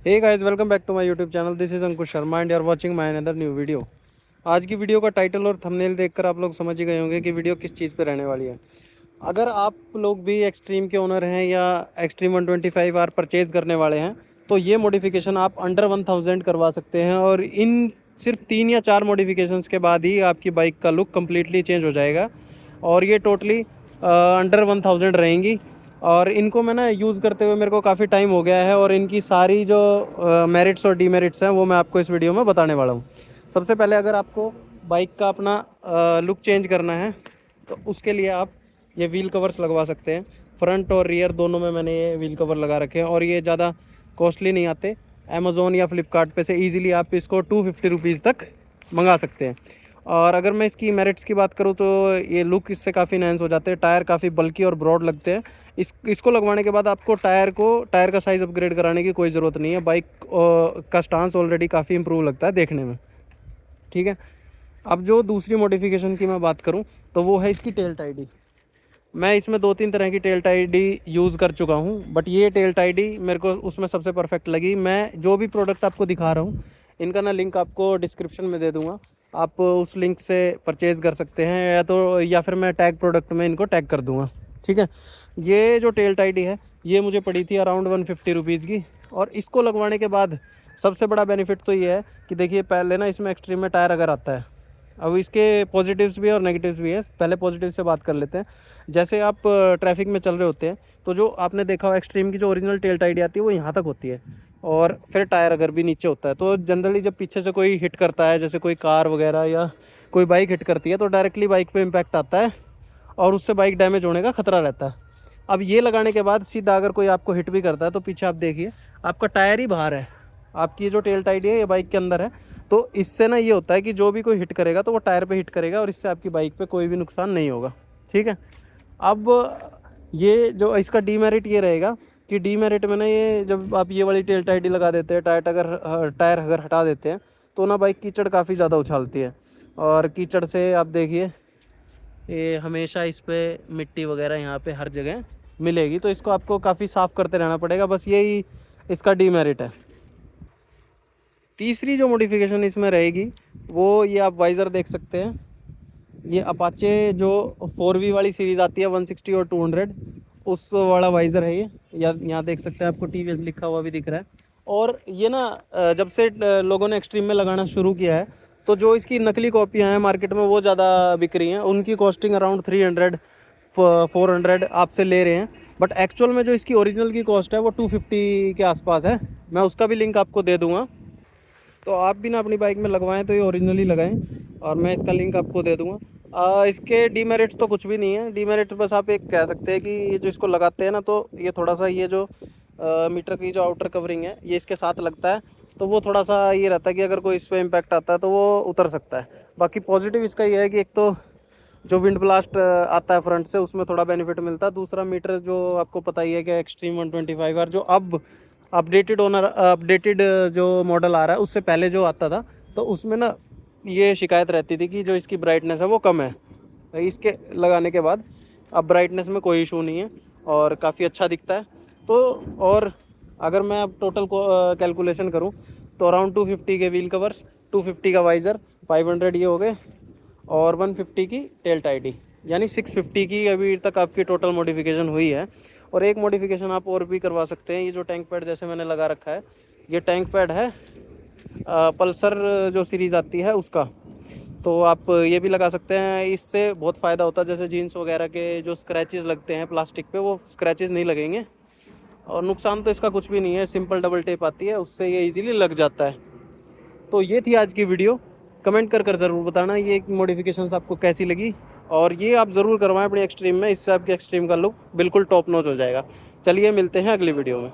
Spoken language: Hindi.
Hey guys, welcome back to my YouTube channel. This is Ankush Sharma and you are watching my another new video. आज की वीडियो का टाइटल और थंबनेल देखकर आप लोग समझ ही गए होंगे कि वीडियो किस चीज़ पे रहने वाली है। अगर आप लोग भी एक्सट्रीम के ओनर हैं या एक्सट्रीम 125 आर परचेज करने वाले हैं तो ये मॉडिफिकेशन आप अंडर 1000 करवा सकते हैं और इन सिर्फ 3 या 4 मॉडिफिकेशंस के बाद ही आपकी बाइक का लुक कम्प्लीटली चेंज हो जाएगा और ये टोटली अंडर 1000 रहेंगी। और इनको मैं ना यूज़ करते हुए मेरे को काफ़ी टाइम हो गया है और इनकी सारी जो मेरिट्स और डीमेरिट्स हैं वो मैं आपको इस वीडियो में बताने वाला हूँ। सबसे पहले अगर आपको बाइक का अपना लुक चेंज करना है तो उसके लिए आप ये व्हील कवर्स लगवा सकते हैं। फ्रंट और रियर दोनों में मैंने ये व्हील कवर लगा रखे हैं और ये ज़्यादा कॉस्टली नहीं आते। अमेज़ोन या फ्लिपकार्ट पे से ईज़िली आप इसको 250 रुपीज़ तक मंगा सकते हैं। और अगर मैं इसकी मेरिट्स की बात करूँ तो ये लुक इससे काफ़ी इनहेंस हो जाते हैं। टायर काफ़ी बल्की और ब्रॉड लगते हैं। इसको लगवाने के बाद आपको टायर का साइज़ अपग्रेड कराने की कोई ज़रूरत नहीं है। बाइक का स्टांस ऑलरेडी काफ़ी इंप्रूव लगता है देखने में। ठीक है, अब जो दूसरी मॉडिफिकेशन की मैं बात करूं तो वो है इसकी टेल टाइडी। मैं इसमें 2-3 तरह की टेल टाइडी यूज़ कर चुका हूं, बट ये टेल टाइडी मेरे को उसमें सबसे परफेक्ट लगी। मैं जो भी प्रोडक्ट आपको दिखा रहा हूं इनका ना लिंक आपको डिस्क्रिप्शन में दे दूंगा। आप उस लिंक से परचेज़ कर सकते हैं या फिर मैं टैग प्रोडक्ट में इनको टैग कर दूँगा। ठीक है, ये जो टेल टाइडी है ये मुझे पड़ी थी अराउंड 150 रुपीज़ की। और इसको लगवाने के बाद सबसे बड़ा बेनिफिट तो ये है कि देखिए, पहले ना इसमें एक्सट्रीम में टायर अगर आता है। अब इसके पॉजिटिव्स भी और नेगेटिव्स भी हैं। पहले पॉजिटिव से बात कर लेते हैं। जैसे आप ट्रैफिक में चल रहे होते हैं तो जो आपने देखा हो एक्सट्रीम की जो ओरिजिनल टेल टाइडी आती है वो यहाँ तक होती है और फिर टायर अगर भी नीचे होता है तो जनरली जब पीछे से कोई हिट करता है, जैसे कोई कार वगैरह या कोई बाइक हिट करती है, तो डायरेक्टली बाइक पे इम्पैक्ट आता है और उससे बाइक डैमेज होने का खतरा रहता है। अब ये लगाने के बाद सीधा अगर कोई आपको हिट भी करता है तो पीछे आप देखिए आपका टायर ही बाहर है। आपकी जो टेल टाइडी है ये बाइक के अंदर है। तो इससे ना ये होता है कि जो भी कोई हिट करेगा तो वो टायर पे हिट करेगा और इससे आपकी बाइक पे कोई भी नुकसान नहीं होगा। ठीक है, अब ये जो इसका डीमेरिट ये रहेगा कि डीमेरिट में ना ये जब आप ये वाली टेल टाइडी लगा देते हैं, टायर अगर हटा देते हैं तो ना बाइक कीचड़ काफ़ी ज़्यादा उछालती है। और कीचड़ से आप देखिए ये हमेशा इस पे मिट्टी वगैरह यहाँ पे हर जगह मिलेगी, तो इसको आपको काफ़ी साफ़ करते रहना पड़ेगा। बस यही इसका डीमेरिट है। तीसरी जो मॉडिफिकेशन इसमें रहेगी वो ये आप वाइज़र देख सकते हैं। ये अपाचे जो 4V वाली सीरीज़ आती है 160 और 200, उस वाला वाइज़र है ये। या यहाँ देख सकते हैं आपको TVS लिखा हुआ भी दिख रहा है। और ये ना जब से लोगों ने एक्सट्रीम में लगाना शुरू किया है तो जो इसकी नकली कॉपियाँ हैं मार्केट में वो ज़्यादा बिक रही हैं। उनकी कॉस्टिंग अराउंड 300 400 आपसे ले रहे हैं, बट एक्चुअल में जो इसकी ओरिजिनल की कॉस्ट है वो 250 के आसपास है। मैं उसका भी लिंक आपको दे दूँगा, तो आप भी ना अपनी बाइक में लगवाएं तो ये ओरिजिनली लगाएं और मैं इसका लिंक आपको दे दूंगा। इसके डीमेरिट्स तो कुछ भी नहीं है। डीमेरिट बस आप एक कह सकते हैं कि ये जो इसको लगाते हैं ना तो ये थोड़ा सा ये जो मीटर की जो आउटर कवरिंग है ये इसके साथ लगता है, तो वो थोड़ा सा ये रहता है कि अगर कोई इस पर इम्पैक्ट आता है तो वो उतर सकता है। बाकी पॉजिटिव इसका ये है कि एक तो जो विंड ब्लास्ट आता है फ्रंट से उसमें थोड़ा बेनिफिट मिलता है। दूसरा मीटर जो आपको पता ही है कि एक्सट्रीम 125 आर जो अब अपडेटेड जो मॉडल आ रहा है उससे पहले जो आता था तो उसमें ना ये शिकायत रहती थी कि जो इसकी ब्राइटनेस है वो कम है। इसके लगाने के बाद अब ब्राइटनेस में कोई इशू नहीं है और काफ़ी अच्छा दिखता है। तो और अगर मैं अब टोटल कैलकुलेशन करूं तो अराउंड 250 के व्हील कवर्स, 250 का वाइज़र, 500 ये हो गए और 150 की टेल टाइडी, यानी 650 की अभी तक आपकी टोटल मॉडिफिकेशन हुई है। और एक मॉडिफिकेशन आप और भी करवा सकते हैं। ये जो टैंक पैड जैसे मैंने लगा रखा है ये टैंक पैड है पल्सर जो सीरीज़ आती है उसका, तो आप ये भी लगा सकते हैं। इससे बहुत फ़ायदा होता है, जैसे जीन्स वगैरह के जो स्क्रैचेस लगते हैं प्लास्टिक पे वो स्क्रैचेस नहीं लगेंगे और नुकसान तो इसका कुछ भी नहीं है। सिंपल डबल टेप आती है उससे ये इजीली लग जाता है। तो ये थी आज की वीडियो। कमेंट कर ज़रूर बताना ये मॉडिफिकेशंस आपको कैसी लगी और ये आप ज़रूर करवाएं अपनी एक्सट्रीम में। इससे आपके एक्सट्रीम का लुक बिल्कुल टॉप नॉच हो जाएगा। चलिए मिलते हैं अगली वीडियो में।